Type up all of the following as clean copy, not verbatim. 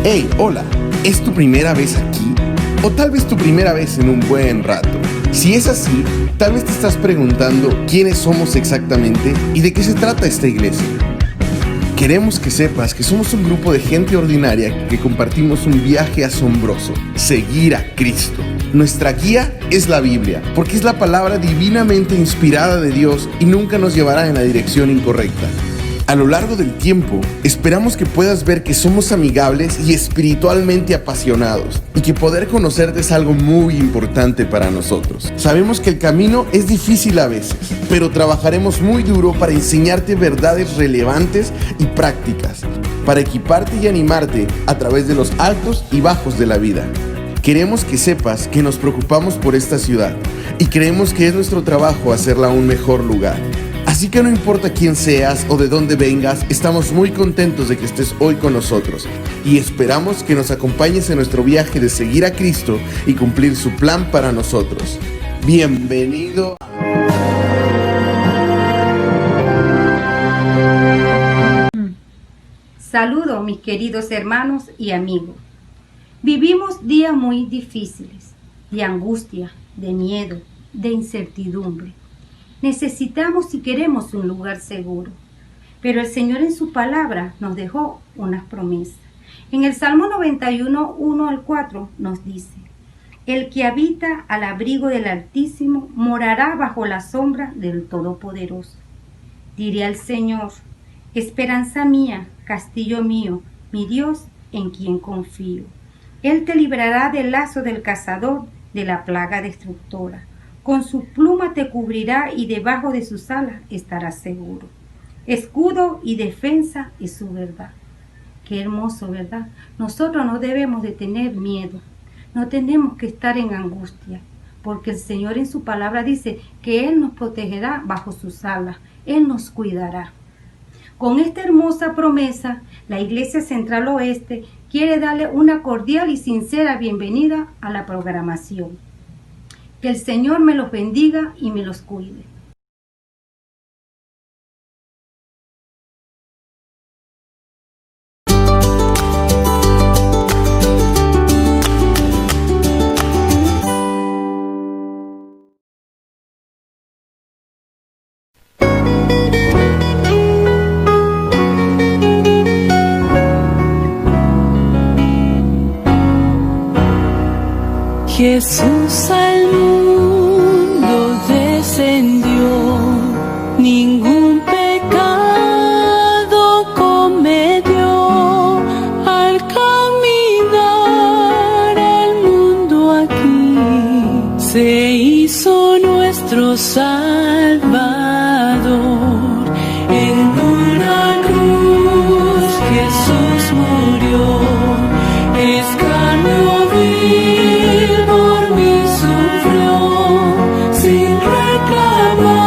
Hey, hola, ¿es tu primera vez aquí? O tal vez tu primera vez en un buen rato. Si es así, tal vez te estás preguntando quiénes somos exactamente y de qué se trata esta iglesia. Queremos que sepas que somos un grupo de gente ordinaria que compartimos un viaje asombroso, seguir a Cristo. Nuestra guía es la Biblia, porque es la palabra divinamente inspirada de Dios y nunca nos llevará en la dirección incorrecta. A lo largo del tiempo, esperamos que puedas ver que somos amigables y espiritualmente apasionados, y que poder conocerte es algo muy importante para nosotros. Sabemos que el camino es difícil a veces, pero trabajaremos muy duro para enseñarte verdades relevantes y prácticas, para equiparte y animarte a través de los altos y bajos de la vida. Queremos que sepas que nos preocupamos por esta ciudad y creemos que es nuestro trabajo hacerla un mejor lugar. Así que no importa quién seas o de dónde vengas, estamos muy contentos de que estés hoy con nosotros y esperamos que nos acompañes en nuestro viaje de seguir a Cristo y cumplir su plan para nosotros. Bienvenido. Saludos, mis queridos hermanos y amigos. Vivimos días muy difíciles, de angustia, de miedo, de incertidumbre. Necesitamos y queremos un lugar seguro, pero el Señor en su palabra nos dejó unas promesas. En el Salmo 91, 1 al 4 nos dice: el que habita al abrigo del Altísimo morará bajo la sombra del Todopoderoso. Diré al Señor: esperanza mía, castillo mío, mi Dios en quien confío. Él te librará del lazo del cazador, de la plaga destructora. Con su pluma te cubrirá y debajo de sus alas estarás seguro. Escudo y defensa es su verdad. Qué hermoso, ¿verdad? Nosotros no debemos de tener miedo. No tenemos que estar en angustia, porque el Señor en su palabra dice que Él nos protegerá bajo sus alas. Él nos cuidará. Con esta hermosa promesa, la Iglesia Central Oeste quiere darle una cordial y sincera bienvenida a la programación. Que el Señor me los bendiga y me los cuide. Jesús al mundo descendió, ningún pecado cometió. Al caminar el mundo aquí, se hizo nuestro Salvador. En una cruz Jesús murió, escarnio vil por mí sufrió, sin reclamar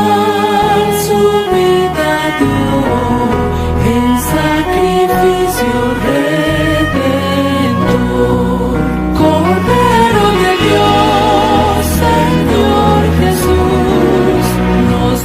su vida dio, el sacrificio redentor. Cordero de Dios, Señor Jesús, nos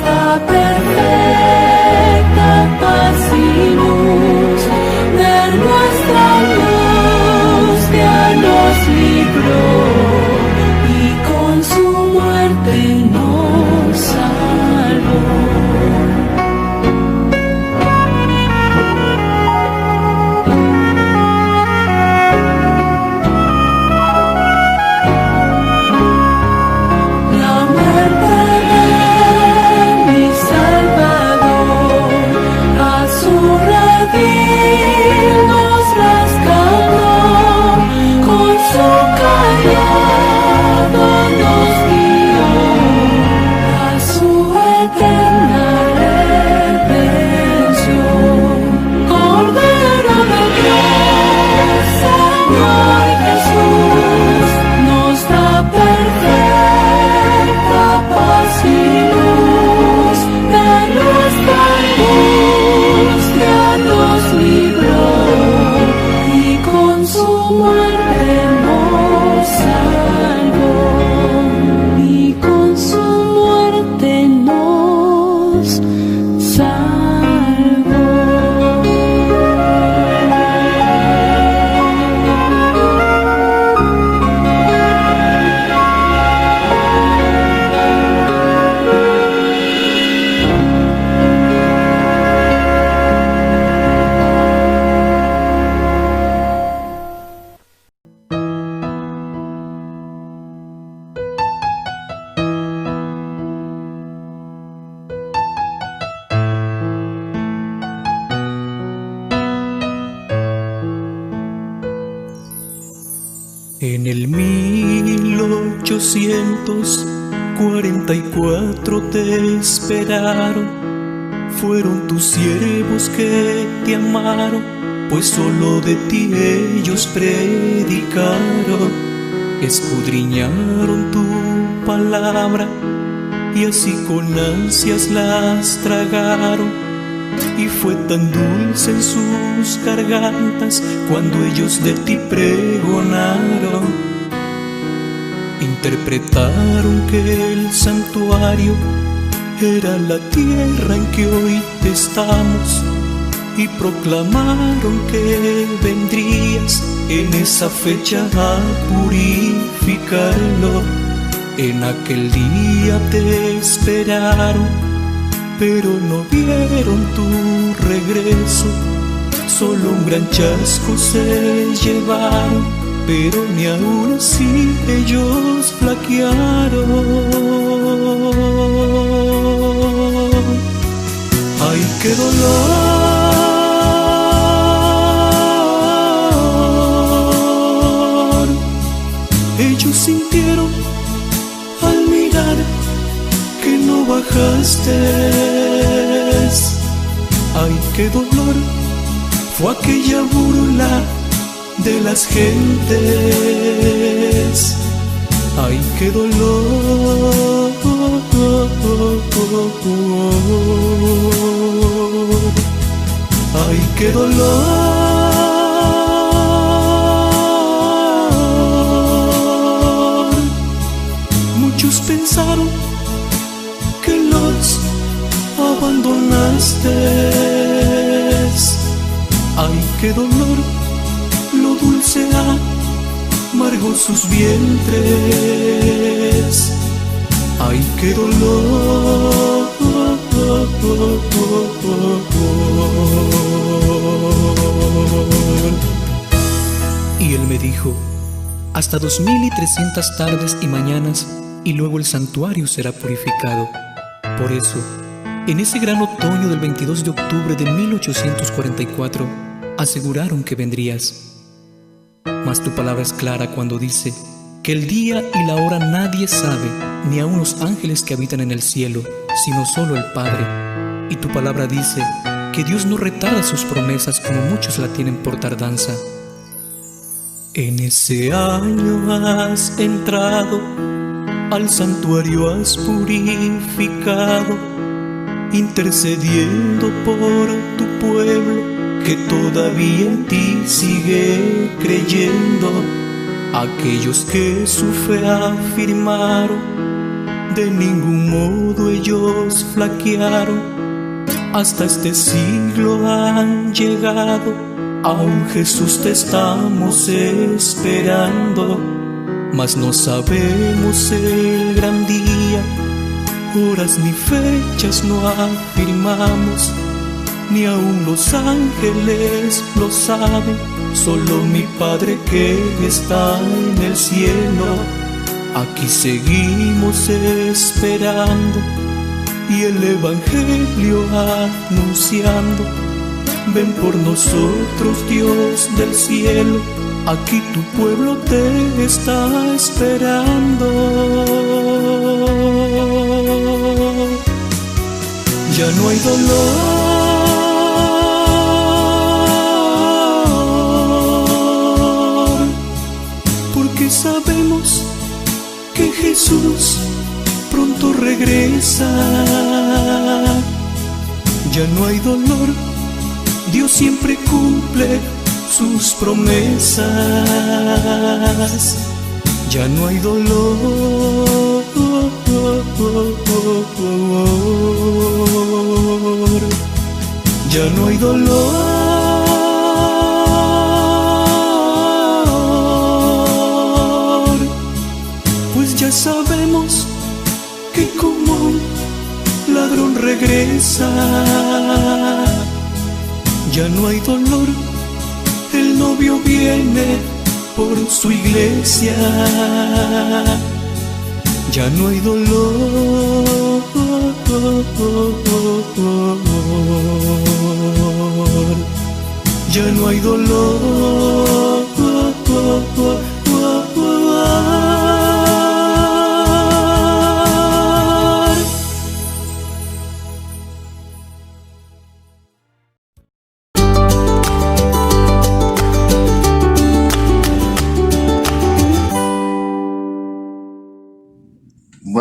444 te esperaron, fueron tus siervos que te amaron, pues solo de ti ellos predicaron. Escudriñaron tu palabra y así con ansias las tragaron. Y fue tan dulce en sus gargantas cuando ellos de ti pregonaron. Interpretaron que el santuario era la tierra en que hoy estamos, y proclamaron que vendrías en esa fecha a purificarlo. En aquel día te esperaron, pero no vieron tu regreso. Solo un gran chasco se llevaron, pero ni aún así ellos flaquearon. ¡Ay, qué dolor! Ellos sintieron al mirar que no bajaste. ¡Ay, qué dolor! Fue aquella burla de las gentes. ¡Ay, qué dolor! ¡Ay, qué dolor! Muchos pensaron que los abandonaste. ¡Ay, qué dolor! Lo dulce amargó sus vientres. ¡Ay, qué dolor! Y él me dijo: hasta 2300 tardes y mañanas, y luego el santuario será purificado. Por eso, en ese gran otoño del 22 de octubre de 1844, aseguraron que vendrías. Mas tu palabra es clara cuando dice que el día y la hora nadie sabe, ni aun los ángeles que habitan en el cielo, sino solo el Padre. Y tu palabra dice que Dios no retarda sus promesas como muchos la tienen por tardanza. En ese año has entrado, al santuario has purificado, intercediendo por tu pueblo que todavía en ti sigue creyendo. Aquellos que su fe afirmaron, de ningún modo ellos flaquearon. Hasta este siglo han llegado, aún Jesús te estamos esperando. Mas no sabemos el gran día, horas ni fechas no afirmamos, ni aun los ángeles lo saben, solo mi Padre que está en el cielo. Aquí seguimos esperando y el Evangelio anunciando. Ven por nosotros, Dios del cielo, aquí tu pueblo te está esperando. Ya no hay dolor, porque sabemos que Jesús pronto regresa. Ya no hay dolor, Dios siempre cumple sus promesas. Ya no hay dolor, ya no hay dolor, pues ya sabemos que como un ladrón regresa. Ya no hay dolor, el novio viene por su iglesia. Ya no hay dolor, ya no hay dolor.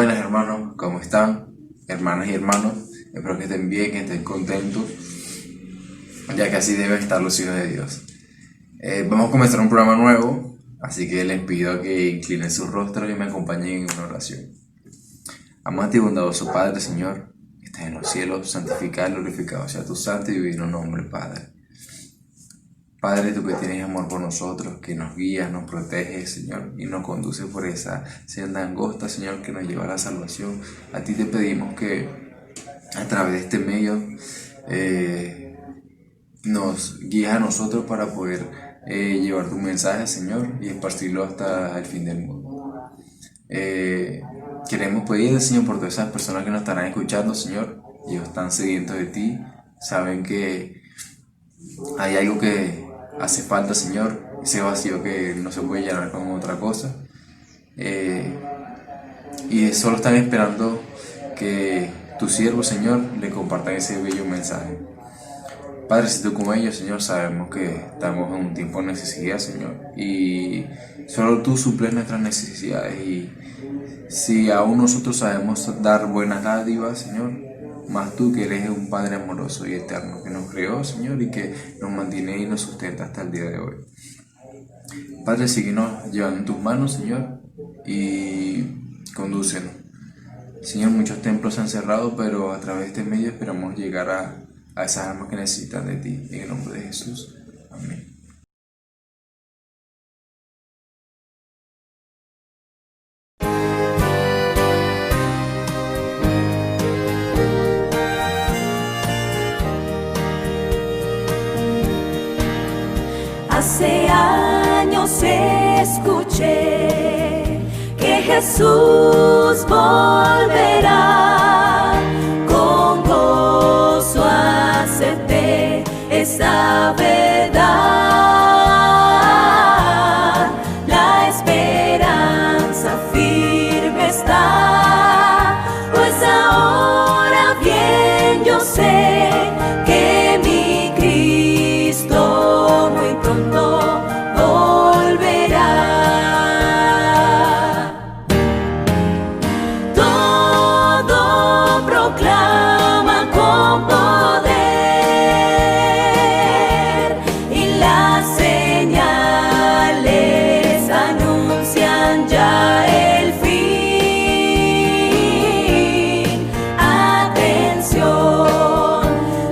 Buenas hermanos, ¿cómo están? Hermanas y hermanos, espero que estén bien, que estén contentos, ya que así deben estar los hijos de Dios. Vamos a comenzar un programa nuevo, así que les pido que inclinen sus rostros y me acompañen en una oración. Amante y bondadoso Padre, Señor, que estás en los cielos, santificado y glorificado sea tu santo y divino nombre, Padre. Padre, tú que tienes amor por nosotros, que nos guías, nos proteges, Señor, y nos conduces por esa senda angosta, Señor, que nos lleva a la salvación. A ti te pedimos que a través de este medio nos guíes a nosotros para poder llevar tu mensaje, Señor, y esparcirlo hasta el fin del mundo. Queremos pedirle, Señor, por todas esas personas que nos estarán escuchando, Señor. Ellos están sedientos de ti, saben que hay algo que hace falta, Señor, ese vacío que no se puede llenar con otra cosa, y solo están esperando que tu siervo, Señor, le compartan ese bello mensaje. Padre, si tú con ellos, Señor, sabemos que estamos en un tiempo de necesidad, Señor, y solo tú suples nuestras necesidades. Y si aún nosotros sabemos dar buenas dádivas, Señor, más tú que eres un Padre amoroso y eterno que nos creó, Señor, y que nos mantiene y nos sustenta hasta el día de hoy. Padre, síguenos llevando en tus manos, Señor, y condúcenos. Señor, muchos templos se han cerrado, pero a través de este medio esperamos llegar a esas almas que necesitan de ti. En el nombre de Jesús. Amén. Hace años escuché que Jesús volverá, con gozo acepté esa verdad. La esperanza firme está, pues ahora bien yo sé que mi Cristo muy pronto volverá. Todo proclama con poder y las señales anuncian ya el fin. Atención,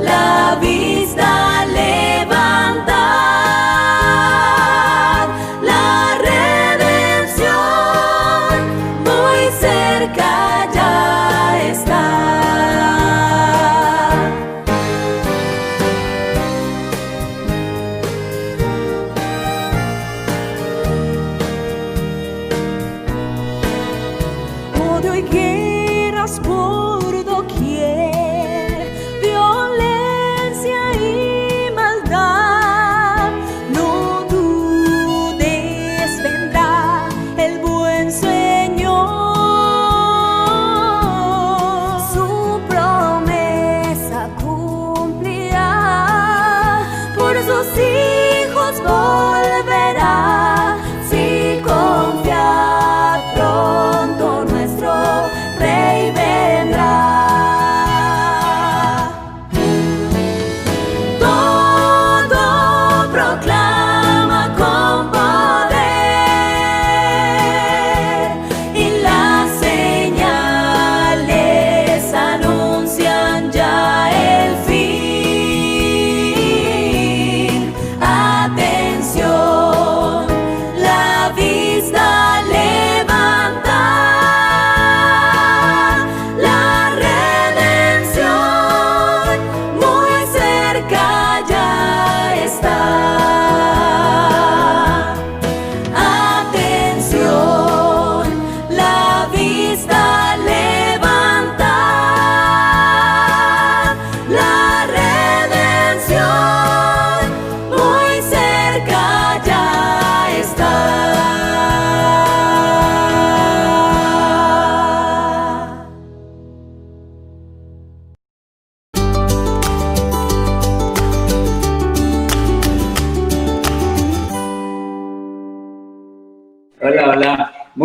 la vista levantar, la redención muy cerca ya está. Odio y guerras por doquier, violencia y maldad. No dudes, vendrá el buen Señor. Su promesa cumplirá, por sus hijos volverá. Si confiad, pronto nuestro Rey vendrá.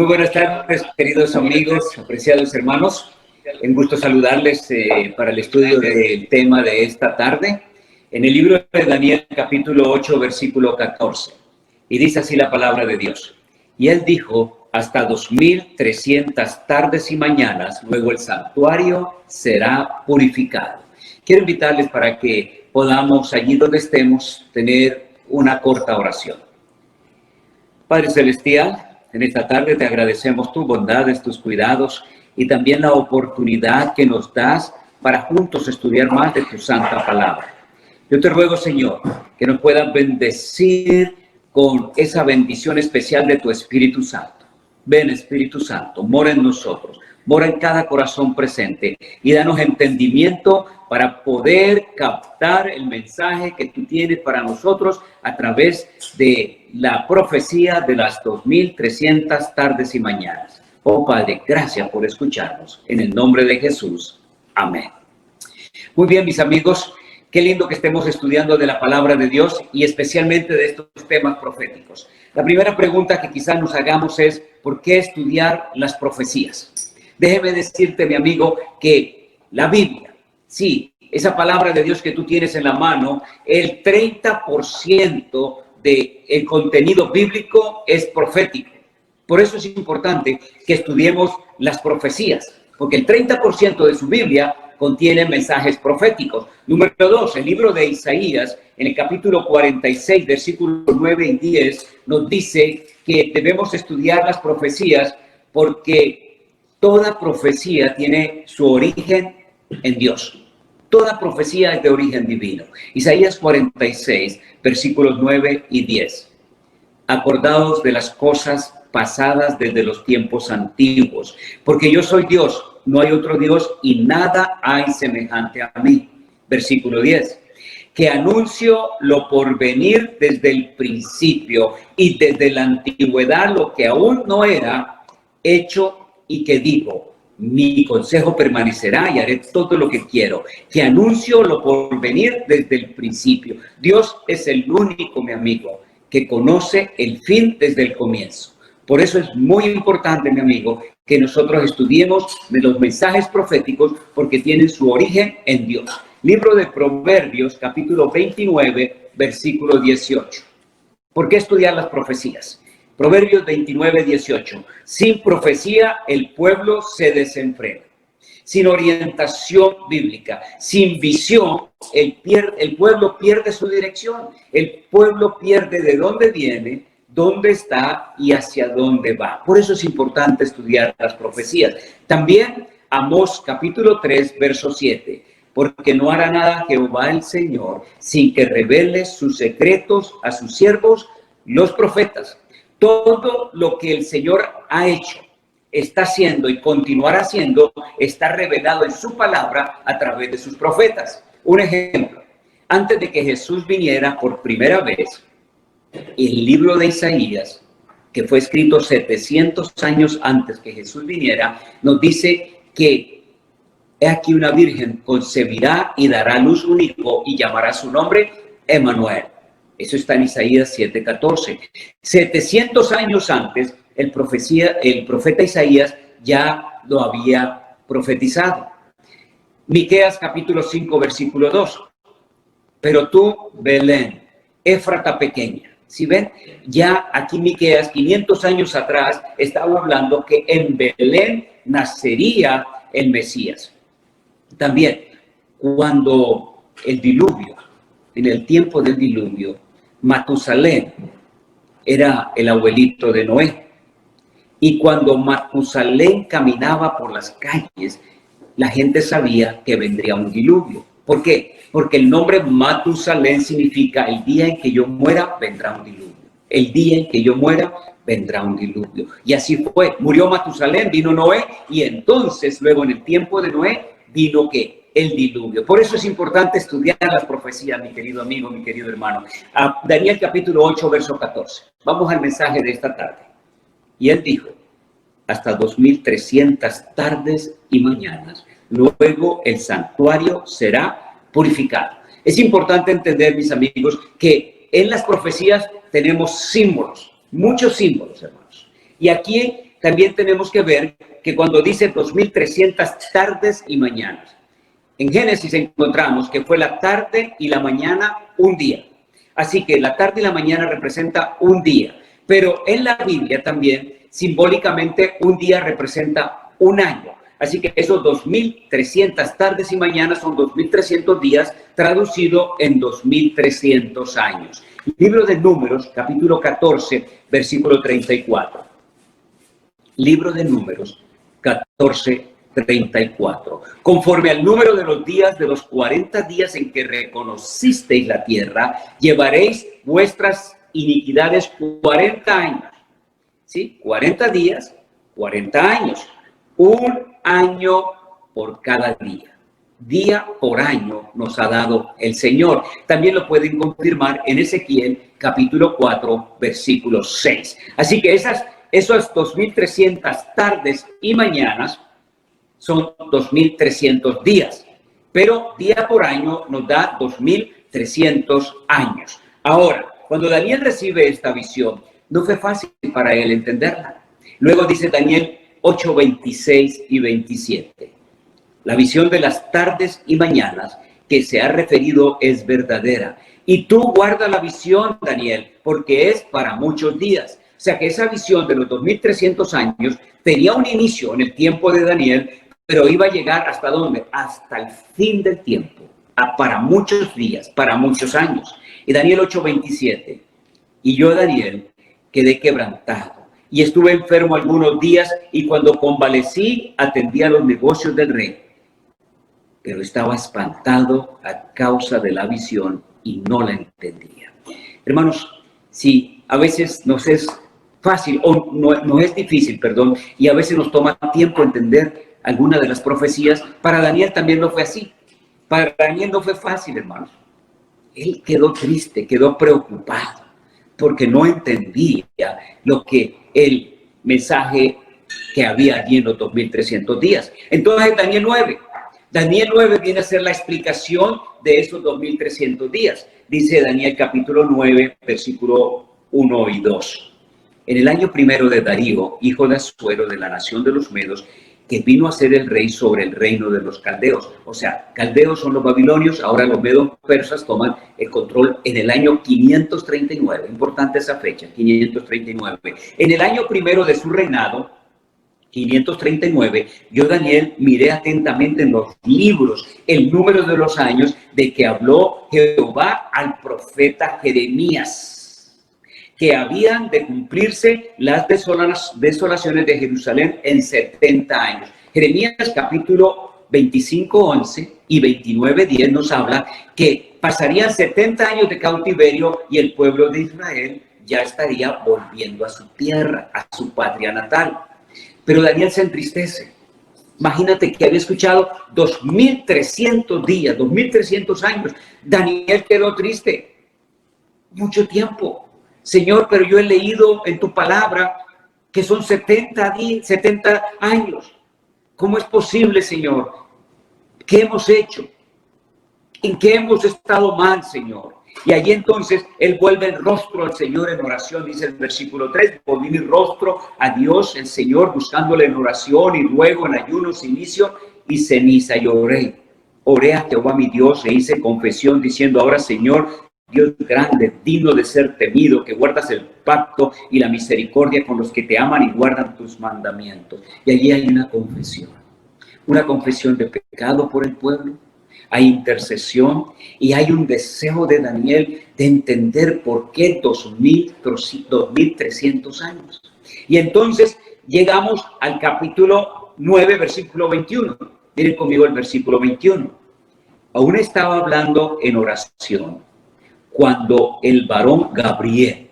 Muy buenas tardes, queridos amigos, apreciados hermanos. Un gusto saludarles para el estudio del tema de esta tarde en el libro de Daniel, capítulo 8, versículo 14. Y dice así la palabra de Dios. Y él dijo, hasta 2300 tardes y mañanas, luego el santuario será purificado. Quiero invitarles para que podamos, allí donde estemos, tener una corta oración. Padre Celestial, en esta tarde te agradecemos tus bondades, tus cuidados y también la oportunidad que nos das para juntos estudiar más de tu santa palabra. Yo te ruego, Señor, que nos puedas bendecir con esa bendición especial de tu Espíritu Santo. Ven, Espíritu Santo, mora en nosotros, mora en cada corazón presente y danos entendimiento para poder captar el mensaje que tú tienes para nosotros a través de la profecía de las 2300 tardes y mañanas. Oh Padre, gracias por escucharnos. En el nombre de Jesús. Amén. Muy bien, mis amigos, qué lindo que estemos estudiando de la palabra de Dios y especialmente de estos temas proféticos. La primera pregunta que quizás nos hagamos es, ¿por qué estudiar las profecías? Déjeme decirte, mi amigo, que la Biblia, sí, esa palabra de Dios que tú tienes en la mano, el 30% del contenido bíblico es profético. Por eso es importante que estudiemos las profecías, porque el 30% de su Biblia contiene mensajes proféticos. Número 2, el libro de Isaías, en el capítulo 46, versículos 9 y 10, nos dice que debemos estudiar las profecías porque toda profecía tiene su origen en Dios. Toda profecía es de origen divino. Isaías 46, versículos 9 y 10. Acordaos de las cosas pasadas desde los tiempos antiguos, porque yo soy Dios, no hay otro Dios y nada hay semejante a mí. Versículo 10. Que anuncio lo por venir desde el principio y desde la antigüedad lo que aún no era hecho y que digo, mi consejo permanecerá y haré todo lo que quiero. Que anuncio lo por venir desde el principio. Dios es el único, mi amigo, que conoce el fin desde el comienzo. Por eso es muy importante, mi amigo, que nosotros estudiemos de los mensajes proféticos porque tienen su origen en Dios. Libro de Proverbios, capítulo 29, versículo 18. ¿Por qué estudiar las profecías? Proverbios 29, 18. Sin profecía el pueblo se desenfrena. Sin orientación bíblica, sin visión, el pueblo pierde su dirección. El pueblo pierde de dónde viene, dónde está y hacia dónde va. Por eso es importante estudiar las profecías. También Amós capítulo 3, verso 7. Porque no hará nada Jehová el Señor sin que revele sus secretos a sus siervos, los profetas. Todo lo que el Señor ha hecho, está haciendo y continuará haciendo, está revelado en su palabra a través de sus profetas. Un ejemplo, antes de que Jesús viniera por primera vez, el libro de Isaías, que fue escrito 700 años antes que Jesús viniera, nos dice que he aquí una virgen concebirá y dará a luz un hijo y llamará su nombre Emmanuel. Eso está en Isaías 7:14. 700 años antes, el profeta Isaías ya lo había profetizado. Miqueas capítulo 5, versículo 2. Pero tú, Belén, Éfrata pequeña. ¿Sí ven? Ya aquí Miqueas, 500 años atrás, estaba hablando que en Belén nacería el Mesías. También, cuando el diluvio, en el tiempo del diluvio, Matusalén era el abuelito de Noé. Y cuando Matusalén caminaba por las calles, la gente sabía que vendría un diluvio. ¿Por qué? Porque el nombre Matusalén significa el día en que yo muera, vendrá un diluvio. El día en que yo muera, vendrá un diluvio. Y así fue. Murió Matusalén, vino Noé, y entonces luego en el tiempo de Noé vino ¿qué? El diluvio. Por eso es importante estudiar las profecías, mi querido amigo, mi querido hermano. Daniel capítulo 8, verso 14. Vamos al mensaje de esta tarde. Y él dijo, hasta 2300 tardes y mañanas, luego el santuario será purificado. Es importante entender, mis amigos, que en las profecías tenemos símbolos, muchos símbolos, hermanos. Y aquí también tenemos que ver que cuando dice 2300 tardes y mañanas, en Génesis encontramos que fue la tarde y la mañana un día. Así que la tarde y la mañana representa un día. Pero en la Biblia también, simbólicamente, un día representa un año. Así que esos 2300 tardes y mañanas son 2300 días, traducido en 2300 años. Libro de Números, capítulo 14, versículo 34. Libro de Números, 14, 34. Conforme al número de los días de los 40 días en que reconocisteis la tierra, llevaréis vuestras iniquidades 40 años. ¿Sí? 40 días, 40 años. Un año por cada día. Día por año nos ha dado el Señor. También lo pueden confirmar en Ezequiel, capítulo 4, versículo 6. Así que esas 2300 tardes y mañanas son 2300 días, pero día por año nos da 2300 años. Ahora, cuando Daniel recibe esta visión, no fue fácil para él entenderla. Luego dice Daniel 8, 26 y 27. La visión de las tardes y mañanas que se ha referido es verdadera. Y tú guarda la visión, Daniel, porque es para muchos días. O sea que esa visión de los 2300 años tenía un inicio en el tiempo de Daniel, pero iba a llegar ¿hasta dónde? Hasta el fin del tiempo, para muchos días, para muchos años. Y Daniel 8:27, y yo, Daniel, quedé quebrantado y estuve enfermo algunos días, y cuando convalecí atendí a los negocios del rey, pero estaba espantado a causa de la visión y no la entendía. Hermanos, si a veces nos es fácil, o no es difícil, perdón, y a veces nos toma tiempo entender alguna de las profecías, para Daniel también no fue así. Para Daniel no fue fácil, hermanos. Él quedó triste, quedó preocupado, porque no entendía lo que el mensaje que había allí en los 2300 días. Entonces Daniel 9 viene a ser la explicación de esos 2300 días. Dice Daniel capítulo 9, versículo 1 y 2. En el año primero de Darío, hijo de Asuero, de la nación de los Medos, que vino a ser el rey sobre el reino de los caldeos. O sea, caldeos son los babilonios, ahora los medos persas toman el control en el año 539. Importante esa fecha, 539. En el año primero de su reinado, 539, yo, Daniel, miré atentamente en los libros el número de los años de que habló Jehová al profeta Jeremías, que habían de cumplirse las desolaciones de Jerusalén en 70 años. Jeremías capítulo 25, 11 y 29, 10 nos habla que pasarían 70 años de cautiverio y el pueblo de Israel ya estaría volviendo a su tierra, a su patria natal. Pero Daniel se entristece. Imagínate que había escuchado 2300 días, 2300 años. Daniel quedó triste. Mucho tiempo. Señor, pero yo he leído en tu palabra que son 70 años. ¿Cómo es posible, Señor? ¿Qué hemos hecho? ¿En qué hemos estado mal, Señor? Y allí entonces él vuelve el rostro al Señor en oración, dice el versículo 3, volví mi rostro a Dios, el Señor, buscándole en oración y luego en ayuno, silicio y ceniza. Y oré a Jehová mi Dios e hice confesión diciendo, ahora, Señor, Dios grande, digno de ser temido, que guardas el pacto y la misericordia con los que te aman y guardan tus mandamientos. Y allí hay una confesión de pecado por el pueblo, hay intercesión y hay un deseo de Daniel de entender por qué 2300 años. Y entonces llegamos al capítulo 9, versículo 21. Miren conmigo el versículo 21. Aún estaba hablando en oración cuando el varón Gabriel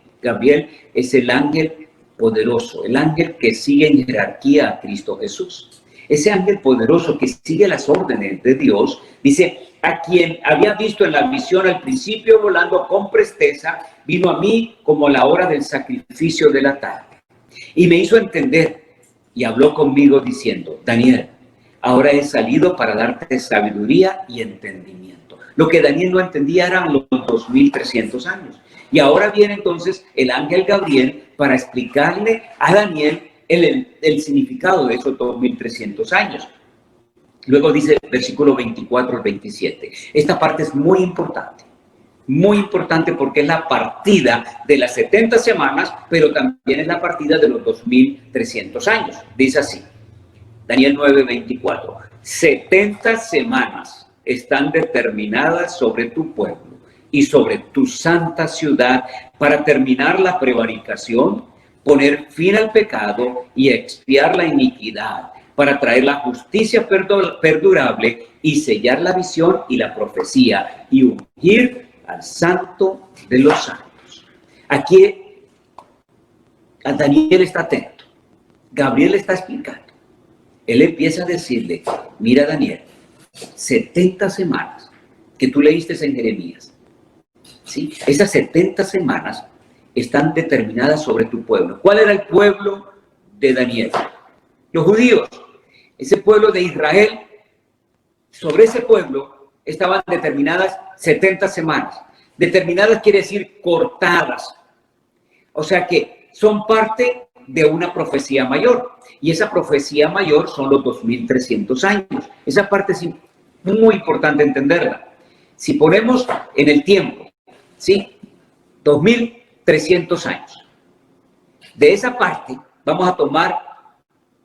es el ángel poderoso, el ángel que sigue en jerarquía a Cristo Jesús. Ese ángel poderoso que sigue las órdenes de Dios, dice, a quien había visto en la visión al principio volando con presteza, vino a mí como a la hora del sacrificio de la tarde. Y me hizo entender y habló conmigo diciendo, Daniel, ahora he salido para darte sabiduría y entendimiento. Lo que Daniel no entendía eran los 2300 años. Y ahora viene entonces el ángel Gabriel para explicarle a Daniel el significado de esos 2300 años. Luego dice el versículo 24 al 27. Esta parte es muy importante porque es la partida de las 70 semanas, pero también es la partida de los 2300 años. Dice así, Daniel 9:24. 70 semanas están determinadas sobre tu pueblo y sobre tu santa ciudad para terminar la prevaricación, poner fin al pecado y expiar la iniquidad, para traer la justicia perdurable y sellar la visión y la profecía y ungir al santo de los santos. Aquí Daniel está atento. Gabriel está explicando. Él empieza a decirle, mira Daniel, 70 semanas que tú leíste en Jeremías, ¿sí? Esas 70 semanas están determinadas sobre tu pueblo. ¿Cuál era el pueblo de Daniel? Los judíos. Ese pueblo de Israel, sobre ese pueblo estaban determinadas 70 semanas. Determinadas quiere decir cortadas. O sea que son parte de una profecía mayor. Y esa profecía mayor son los 2300 años. Esa parte es muy importante entenderla. Si ponemos en el tiempo, ¿sí? 2300 años. De esa parte vamos a tomar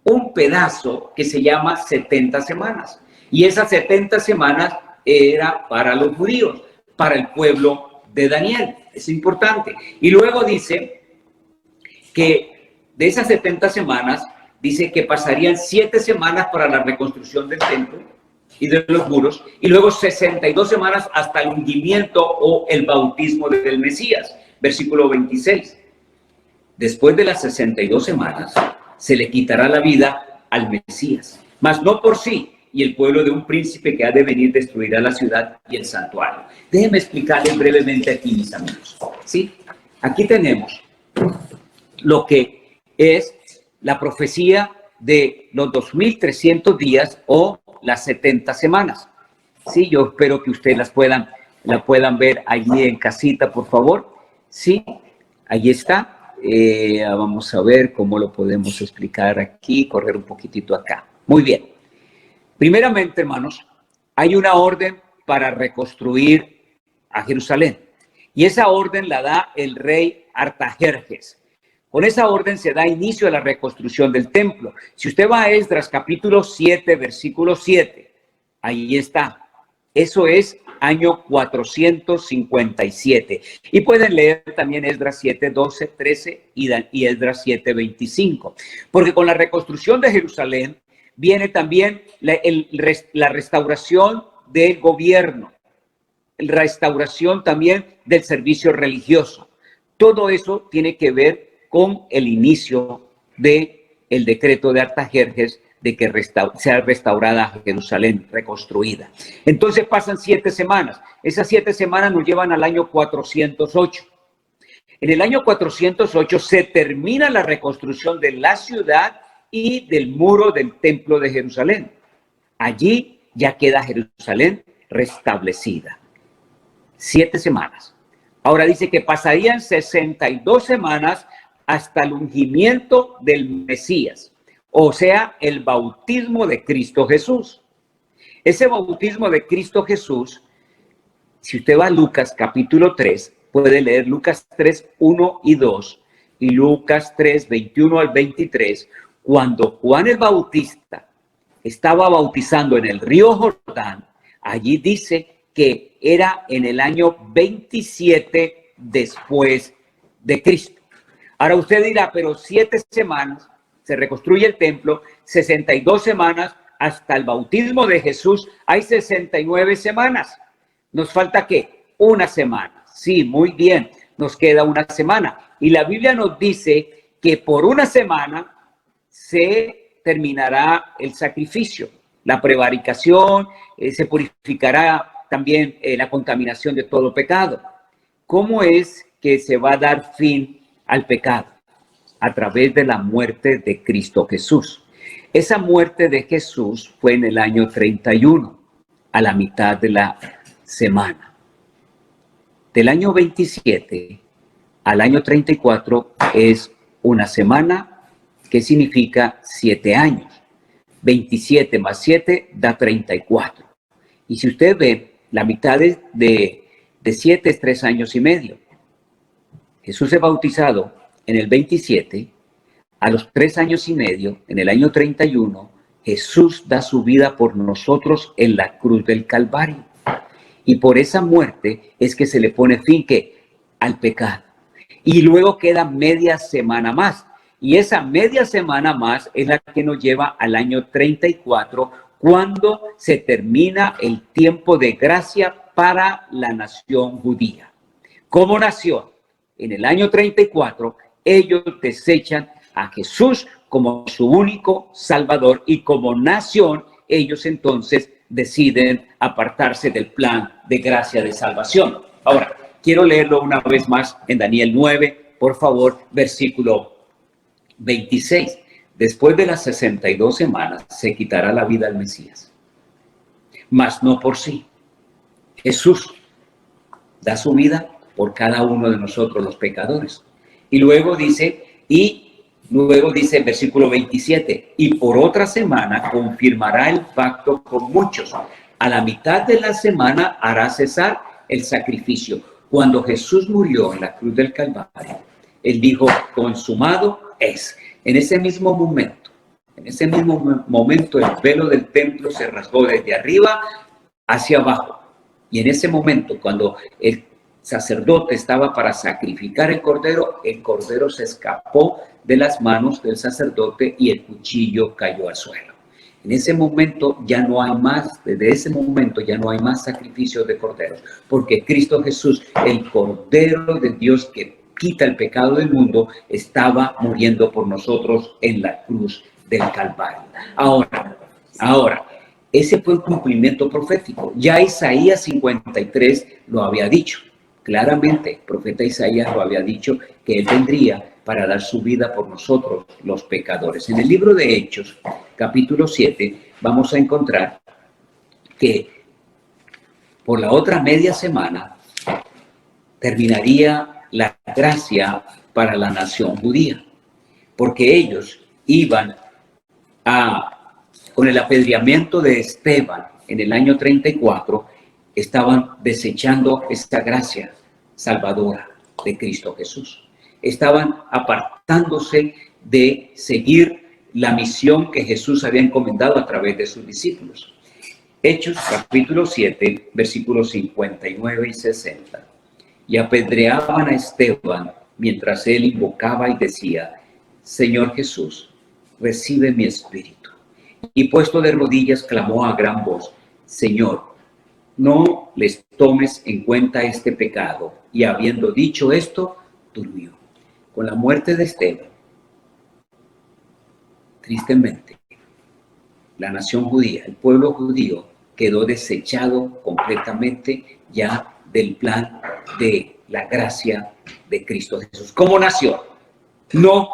un pedazo que se llama 70 semanas. Y esas 70 semanas era para los judíos, para el pueblo de Daniel. Es importante. Y luego dice que de esas 70 semanas, dice que pasarían 7 semanas para la reconstrucción del templo y de los muros, y luego 62 semanas hasta el ungimiento o el bautismo del Mesías. Versículo 26. Después de las 62 semanas, se le quitará la vida al Mesías, mas no por sí, y el pueblo de un príncipe que ha de venir destruirá la ciudad y el santuario. Déjenme explicarles brevemente aquí, mis amigos. ¿Sí? Aquí tenemos lo que es la profecía de los 2300 días o las 70 semanas. Sí, yo espero que ustedes la puedan ver allí en casita, por favor. Sí, ahí está. Vamos a ver cómo lo podemos explicar aquí, correr un poquitito acá. Muy bien. Primeramente, hermanos, hay una orden para reconstruir a Jerusalén. Y esa orden la da el rey Artajerjes. Con esa orden se da inicio a la reconstrucción del templo. Si usted va a Esdras capítulo 7, versículo 7, ahí está. Eso es año 457. Y pueden leer también Esdras 7, 12, 13 y Esdras 7, 25. Porque con la reconstrucción de Jerusalén viene también la restauración del gobierno, la restauración también del servicio religioso. Todo eso tiene que ver con el inicio del decreto de Artajerjes de que sea restaurada Jerusalén, reconstruida. Entonces pasan 7 semanas. Esas 7 semanas nos llevan al año 408. En el año 408 se termina la reconstrucción de la ciudad y del muro del templo de Jerusalén. Allí ya queda Jerusalén restablecida. 7 semanas. Ahora dice que pasarían 62 semanas hasta el ungimiento del Mesías, o sea, el bautismo de Cristo Jesús. Ese bautismo de Cristo Jesús, si usted va a Lucas capítulo 3, puede leer Lucas 3, 1 y 2, y Lucas 3, 21 al 23, cuando Juan el Bautista estaba bautizando en el río Jordán, allí dice que era en el año 27 después de Cristo. Ahora usted dirá, pero 7 semanas se reconstruye el templo, 62 semanas hasta el bautismo de Jesús, hay 69 semanas. ¿Nos falta qué? Una semana. Sí, muy bien, nos queda una semana. Y la Biblia nos dice que por una semana se terminará el sacrificio, la prevaricación, se purificará también la contaminación de todo pecado. ¿Cómo es que se va a dar fin al pecado? A través de la muerte de Cristo Jesús. Esa muerte de Jesús fue en el año 31, a la mitad de la semana. Del año 27 al año 34 es una semana que significa 7 años. 27 más 7 da 34. Y si usted ve, la mitad de 7 es 3 años y medio. Jesús es bautizado en el 27, a los 3 años y medio, en el año 31, Jesús da su vida por nosotros en la cruz del Calvario. Y por esa muerte es que se le pone fin al pecado. Y luego queda media semana más. Y esa media semana más es la que nos lleva al año 34, cuando se termina el tiempo de gracia para la nación judía. Como nación, en el año 34, ellos desechan a Jesús como su único Salvador, y como nación, ellos entonces deciden apartarse del plan de gracia de salvación. Ahora, quiero leerlo una vez más en Daniel 9, por favor, versículo 26. Después de las 62 semanas se quitará la vida al Mesías, mas no por sí. Jesús da su vida por cada uno de nosotros los pecadores. Y luego dice en versículo 27, y por otra semana confirmará el pacto con muchos. A la mitad de la semana hará cesar el sacrificio. Cuando Jesús murió en la cruz del Calvario, él dijo, consumado es. En ese mismo momento, el velo del templo se rasgó desde arriba hacia abajo. Y en ese momento, cuando el sacerdote estaba para sacrificar el cordero se escapó de las manos del sacerdote y el cuchillo cayó al suelo. En ese momento ya no hay más, desde ese momento ya no hay más sacrificios de corderos, porque Cristo Jesús, el Cordero de Dios que quita el pecado del mundo, estaba muriendo por nosotros en la cruz del Calvario. Ahora, ese fue el cumplimiento profético. Ya Isaías 53 lo había dicho. Claramente, el profeta Isaías lo había dicho, que él vendría para dar su vida por nosotros, los pecadores. En el libro de Hechos, capítulo 7, vamos a encontrar que por la otra media semana terminaría la gracia para la nación judía, porque ellos iban con el apedreamiento de Esteban en el año 34, estaban desechando esta gracia salvadora de Cristo Jesús. Estaban apartándose de seguir la misión que Jesús había encomendado a través de sus discípulos. Hechos capítulo 7, versículos 59 y 60. Y apedreaban a Esteban mientras él invocaba y decía, Señor Jesús, recibe mi espíritu. Y puesto de rodillas clamó a gran voz, Señor, no les tomes en cuenta este pecado. Y habiendo dicho esto, durmió. Con la muerte de Esteban, tristemente, la nación judía, el pueblo judío, quedó desechado completamente ya del plan de la gracia de Cristo Jesús. Como nación, no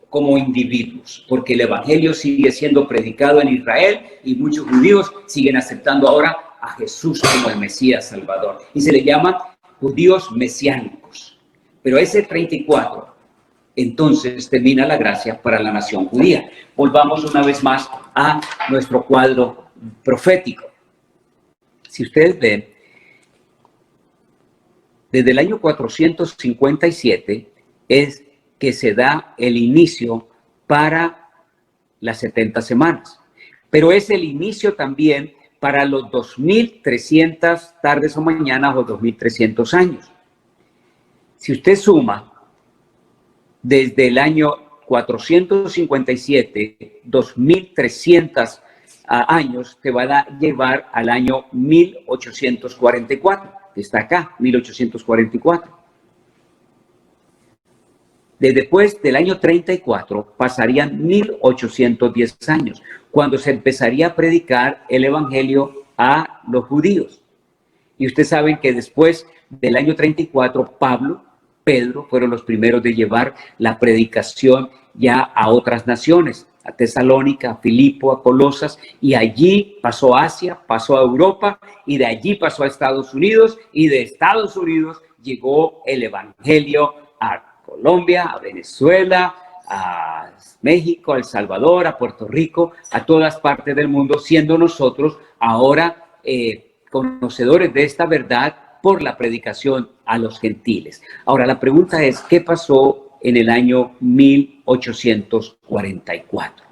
como individuos, porque el evangelio sigue siendo predicado en Israel y muchos judíos siguen aceptando ahora a Jesús como el Mesías Salvador. Y se le llaman judíos mesiánicos. Pero ese 34, entonces termina la gracia para la nación judía. Volvamos una vez más a nuestro cuadro profético. Si ustedes ven, desde el año 457 es que se da el inicio para las 70 semanas. Pero es el inicio también para los 2300 tardes o mañanas o 2300 años. Si usted suma desde el año 457, 2300 años, te va a llevar al año 1844, que está acá, 1844. Después del año 34 pasarían 1810 años, cuando se empezaría a predicar el evangelio a los judíos. Y ustedes saben que después del año 34, Pedro fueron los primeros de llevar la predicación ya a otras naciones, a Tesalónica, a Filipo, a Colosas, y allí pasó a Asia, pasó a Europa, y de allí pasó a Estados Unidos, y de Estados Unidos llegó el evangelio a Colombia, a Venezuela, a México, a El Salvador, a Puerto Rico, a todas partes del mundo, siendo nosotros ahora conocedores de esta verdad por la predicación a los gentiles. Ahora, la pregunta es, ¿qué pasó en el año 1844?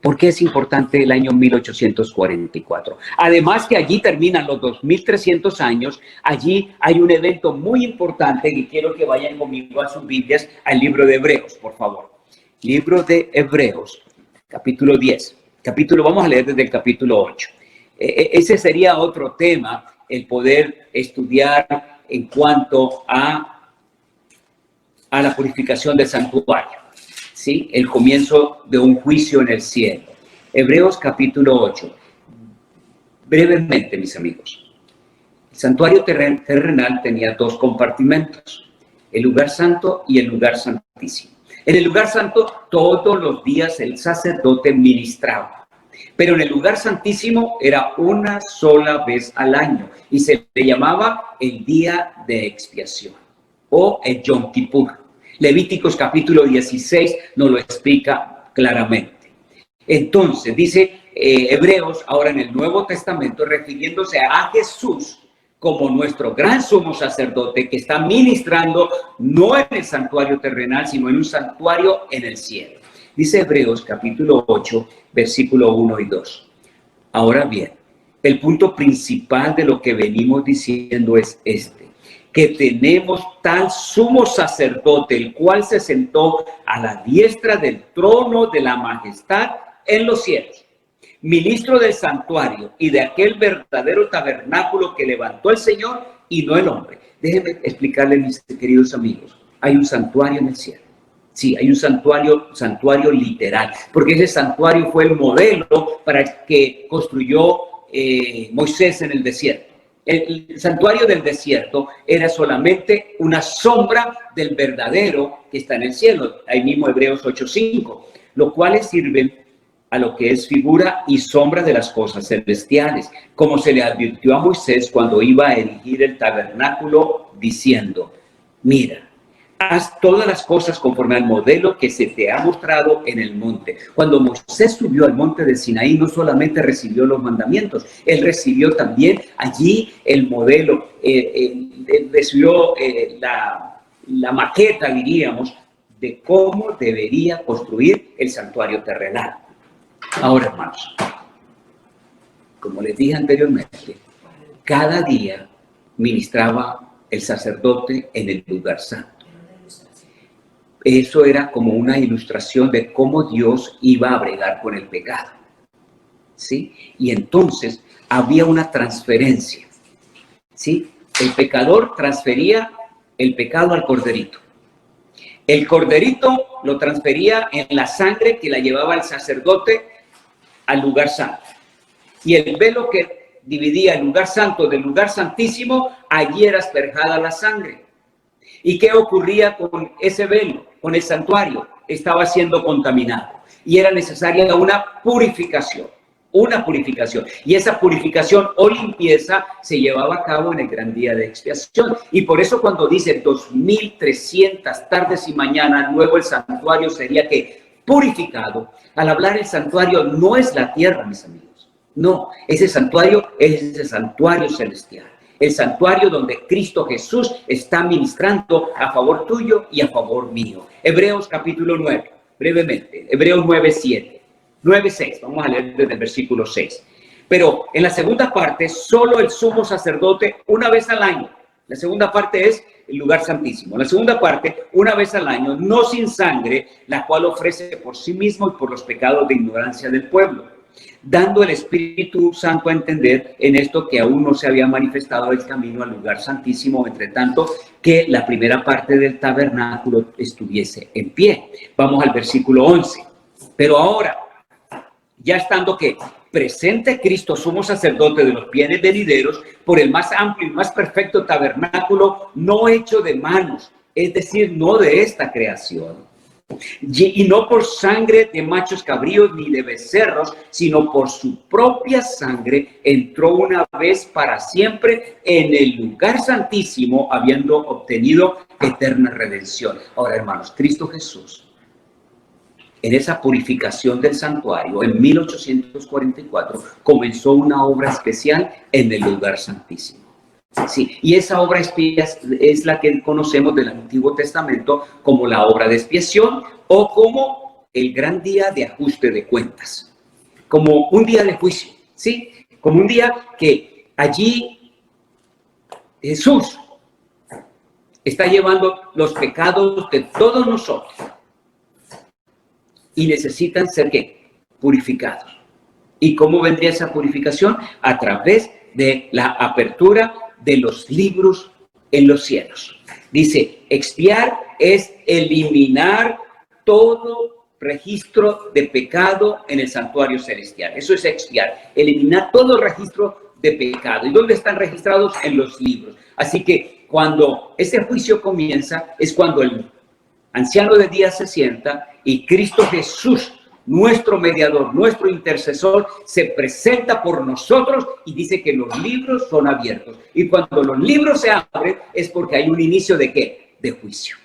¿Por qué es importante el año 1844? Además que allí terminan los 2300 años, allí hay un evento muy importante y quiero que vayan conmigo a sus Biblias, al libro de Hebreos, por favor. Libro de Hebreos, capítulo 10. Vamos a leer desde el capítulo 8. Ese sería otro tema, el poder estudiar en cuanto a la purificación del santuario. ¿Sí? El comienzo de un juicio en el cielo. Hebreos capítulo 8. Brevemente, mis amigos. El santuario terrenal tenía dos compartimentos, el lugar santo y el lugar santísimo. En el lugar santo todos los días el sacerdote ministraba, pero en el lugar santísimo era una sola vez al año y se le llamaba el día de expiación o el Yom Kippur. Levíticos capítulo 16 nos lo explica claramente. Entonces, dice Hebreos, ahora en el Nuevo Testamento, refiriéndose a Jesús como nuestro gran sumo sacerdote que está ministrando no en el santuario terrenal, sino en un santuario en el cielo. Dice Hebreos capítulo 8, versículo 1 y 2. Ahora bien, el punto principal de lo que venimos diciendo es este: que tenemos tal sumo sacerdote, el cual se sentó a la diestra del trono de la majestad en los cielos, ministro del santuario y de aquel verdadero tabernáculo que levantó el Señor y no el hombre. Déjenme explicarles, mis queridos amigos, hay un santuario en el cielo. Sí, hay un santuario literal, porque ese santuario fue el modelo para el que construyó Moisés en el desierto. El santuario del desierto era solamente una sombra del verdadero que está en el cielo. Ahí mismo Hebreos 8:5, los cuales sirven a lo que es figura y sombra de las cosas celestiales, como se le advirtió a Moisés cuando iba a erigir el tabernáculo, diciendo: mira, haz todas las cosas conforme al modelo que se te ha mostrado en el monte. Cuando Moisés subió al monte de Sinaí, no solamente recibió los mandamientos, él recibió también allí el modelo, recibió la maqueta, diríamos, de cómo debería construir el santuario terrenal. Ahora, hermanos, como les dije anteriormente, cada día ministraba el sacerdote en el lugar santo. Eso era como una ilustración de cómo Dios iba a bregar con el pecado, ¿sí? Y entonces había una transferencia, ¿sí? El pecador transfería el pecado al corderito. El corderito lo transfería en la sangre que la llevaba el sacerdote al lugar santo. Y el velo que dividía el lugar santo del lugar santísimo, allí era asperjada la sangre. ¿Y qué ocurría con ese velo, con el santuario? Estaba siendo contaminado y era necesaria una purificación. Y esa purificación o limpieza se llevaba a cabo en el gran día de expiación. Y por eso cuando dice 2300 tardes y mañanas, luego el santuario sería que purificado. Al hablar el santuario no es la tierra, mis amigos. No, ese santuario es ese santuario celestial. El santuario donde Cristo Jesús está ministrando a favor tuyo y a favor mío. Hebreos capítulo 9, brevemente. Hebreos 9:7. 9:6. Vamos a leer desde el versículo 6. Pero en la segunda parte, solo el sumo sacerdote una vez al año. La segunda parte es el lugar santísimo. La segunda parte, una vez al año, no sin sangre, la cual ofrece por sí mismo y por los pecados de ignorancia del pueblo, dando el Espíritu Santo a entender en esto que aún no se había manifestado el camino al lugar santísimo, entre tanto que la primera parte del tabernáculo estuviese en pie. Vamos al versículo 11. Pero ahora, ya estando que presente Cristo, sumo sacerdote de los bienes venideros, por el más amplio y más perfecto tabernáculo, no hecho de manos, es decir, no de esta creación, y no por sangre de machos cabríos ni de becerros, sino por su propia sangre, entró una vez para siempre en el lugar santísimo, habiendo obtenido eterna redención. Ahora, hermanos, Cristo Jesús en esa purificación del santuario, en 1844, comenzó una obra especial en el lugar santísimo. Sí, y esa obra es la que conocemos del Antiguo Testamento como la obra de expiación o como el gran día de ajuste de cuentas, como un día de juicio, ¿sí? Como un día que allí Jesús está llevando los pecados de todos nosotros y necesitan ser ¿qué? Purificados. ¿Y cómo vendría esa purificación? A través de la apertura de los libros en los cielos. Dice, expiar es eliminar todo registro de pecado en el santuario celestial. Eso es expiar, eliminar todo registro de pecado. ¿Y dónde están registrados? En los libros. Así que cuando ese juicio comienza, es cuando el anciano de días se sienta y Cristo Jesús, nuestro mediador, nuestro intercesor, se presenta por nosotros y dice que los libros son abiertos. Y cuando los libros se abren es porque hay un inicio de ¿qué? De juicio.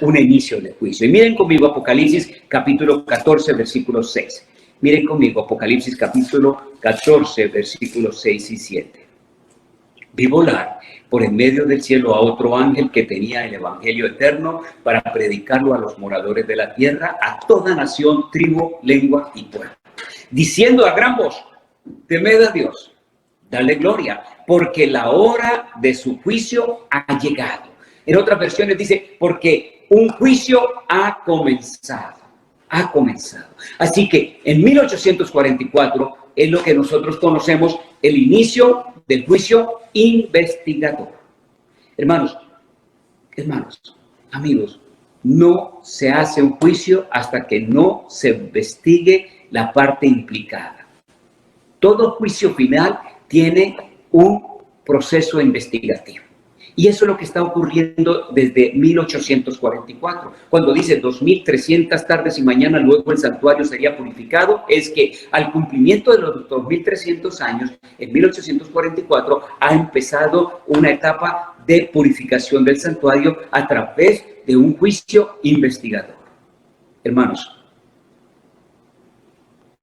Un inicio de juicio. Y miren conmigo Apocalipsis capítulo 14, versículo 6. Miren conmigo Apocalipsis capítulo 14, versículos 6 y 7. Vi volar por en medio del cielo a otro ángel que tenía el evangelio eterno para predicarlo a los moradores de la tierra, a toda nación, tribu, lengua y pueblo, diciendo a gran voz, temed a Dios, dale gloria, porque la hora de su juicio ha llegado. En otras versiones dice, porque un juicio ha comenzado. Ha comenzado. Así que en 1844 es lo que nosotros conocemos el inicio del juicio investigador. Hermanos, amigos, no se hace un juicio hasta que no se investigue la parte implicada. Todo juicio final tiene un proceso investigativo. Y eso es lo que está ocurriendo desde 1844. Cuando dice 2300 tardes y mañana luego el santuario sería purificado, es que al cumplimiento de los 2300 años, en 1844, ha empezado una etapa de purificación del santuario a través de un juicio investigador. Hermanos,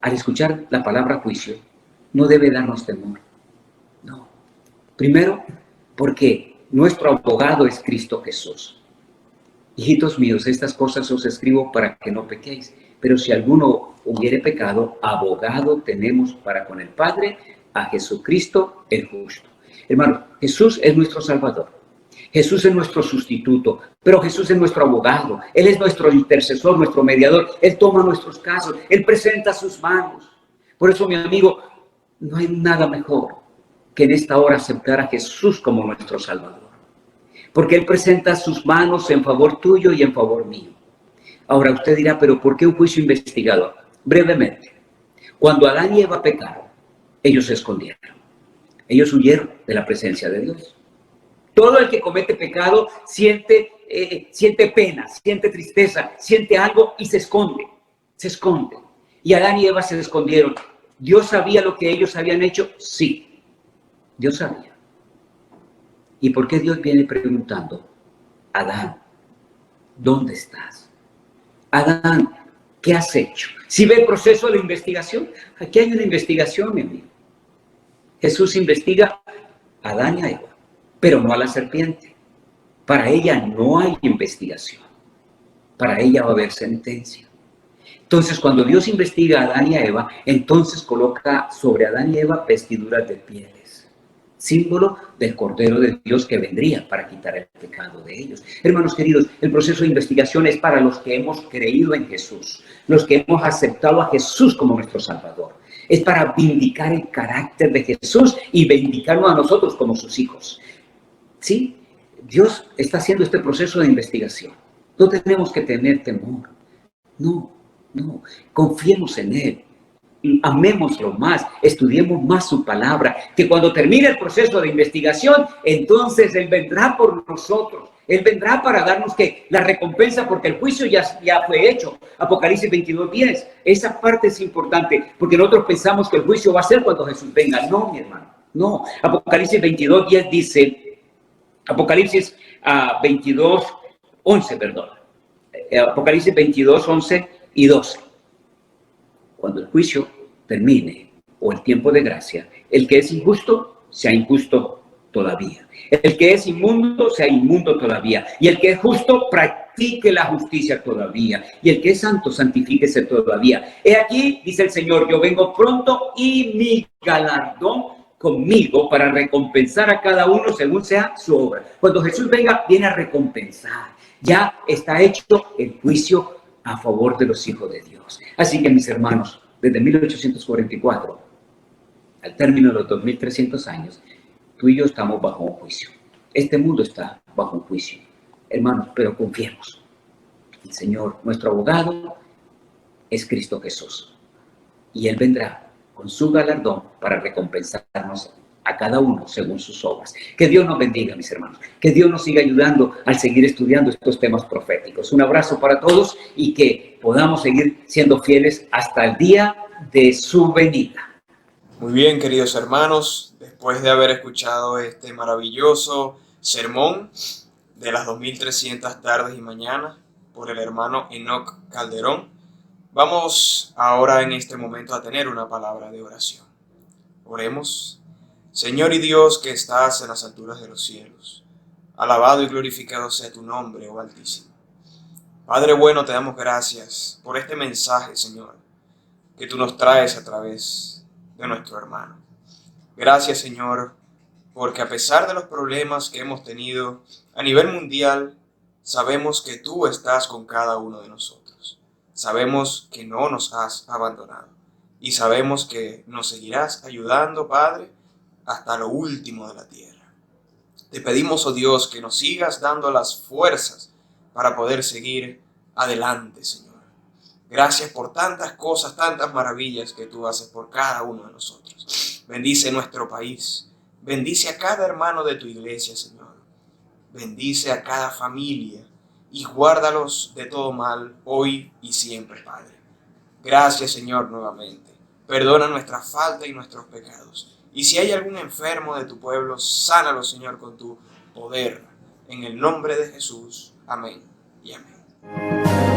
al escuchar la palabra juicio, no debe darnos temor. No. Primero, porque nuestro abogado es Cristo Jesús. Hijitos míos, estas cosas os escribo para que no pequéis. Pero si alguno hubiere pecado, abogado tenemos para con el Padre, a Jesucristo el justo. Hermanos, Jesús es nuestro Salvador. Jesús es nuestro sustituto, pero Jesús es nuestro abogado. Él es nuestro intercesor, nuestro mediador. Él toma nuestros casos, Él presenta sus manos. Por eso, mi amigo, no hay nada mejor que en esta hora aceptar a Jesús como nuestro Salvador. Porque Él presenta sus manos en favor tuyo y en favor mío. Ahora usted dirá, ¿pero por qué un juicio investigador? Brevemente, cuando Adán y Eva pecaron, ellos se escondieron. Ellos huyeron de la presencia de Dios. Todo el que comete pecado siente pena, siente tristeza, siente algo y se esconde. Se esconde. Y Adán y Eva se escondieron. ¿Dios sabía lo que ellos habían hecho? Sí. Dios sabía. ¿Y por qué Dios viene preguntando? Adán, ¿dónde estás? Adán, ¿qué has hecho? ¿Sí ve el proceso de la investigación? Aquí hay una investigación, mi amigo. Jesús investiga a Adán y a Eva, pero no a la serpiente. Para ella no hay investigación. Para ella va a haber sentencia. Entonces, cuando Dios investiga a Adán y a Eva, entonces coloca sobre Adán y Eva vestiduras de pieles, símbolo del Cordero de Dios que vendría para quitar el pecado de ellos. Hermanos queridos, el proceso de investigación es para los que hemos creído en Jesús, los que hemos aceptado a Jesús como nuestro Salvador. Es para vindicar el carácter de Jesús y vindicarnos a nosotros como sus hijos. ¿Sí? Dios está haciendo este proceso de investigación. No tenemos que tener temor. No. Confiemos en Él. Amémoslo más, estudiemos más su palabra, que cuando termine el proceso de investigación, entonces Él vendrá por nosotros. Él vendrá para darnos ¿qué? La recompensa, porque el juicio ya fue hecho. Apocalipsis 22:10. Esa parte es importante, porque nosotros pensamos que el juicio va a ser cuando Jesús venga. No, mi hermano, no. Apocalipsis 22:10 dice, Apocalipsis 22:11, perdón. Apocalipsis 22:11 y 12. cuando el juicio termine o el tiempo de gracia, el que es injusto sea injusto todavía. El que es inmundo sea inmundo todavía. Y el que es justo practique la justicia todavía. Y el que es santo santifíquese todavía. He aquí, dice el Señor, yo vengo pronto y mi galardón conmigo para recompensar a cada uno según sea su obra. Cuando Jesús venga, viene a recompensar. Ya está hecho el juicio a favor de los hijos de Dios. Así que, mis hermanos, desde 1844 al término de los 2300 años, tú y yo estamos bajo un juicio. Este mundo está bajo un juicio. Hermanos, pero confiemos. El Señor, nuestro abogado, es Cristo Jesús. Y Él vendrá con su galardón para recompensarnos a cada uno según sus obras. Que Dios nos bendiga, mis hermanos. Que Dios nos siga ayudando al seguir estudiando estos temas proféticos. Un abrazo para todos y que podamos seguir siendo fieles hasta el día de su venida. Muy bien, queridos hermanos, después de haber escuchado este maravilloso sermón de las 2300 tardes y mañanas por el hermano Enoc Calderón, vamos ahora en este momento a tener una palabra de oración. Oremos. Señor y Dios que estás en las alturas de los cielos, alabado y glorificado sea tu nombre, oh Altísimo. Padre bueno, te damos gracias por este mensaje, Señor, que tú nos traes a través de nuestro hermano. Gracias, Señor, porque a pesar de los problemas que hemos tenido a nivel mundial, sabemos que tú estás con cada uno de nosotros. Sabemos que no nos has abandonado y sabemos que nos seguirás ayudando, Padre, hasta lo último de la tierra. Te pedimos, oh Dios, que nos sigas dando las fuerzas para poder seguir adelante, Señor. Gracias por tantas cosas, tantas maravillas que tú haces por cada uno de nosotros. Bendice nuestro país. Bendice a cada hermano de tu iglesia, Señor. Bendice a cada familia y guárdalos de todo mal hoy y siempre, Padre. Gracias, Señor, nuevamente. Perdona nuestra falta y nuestros pecados. Y si hay algún enfermo de tu pueblo, sánalo, Señor, con tu poder. En el nombre de Jesús. Amén y amén.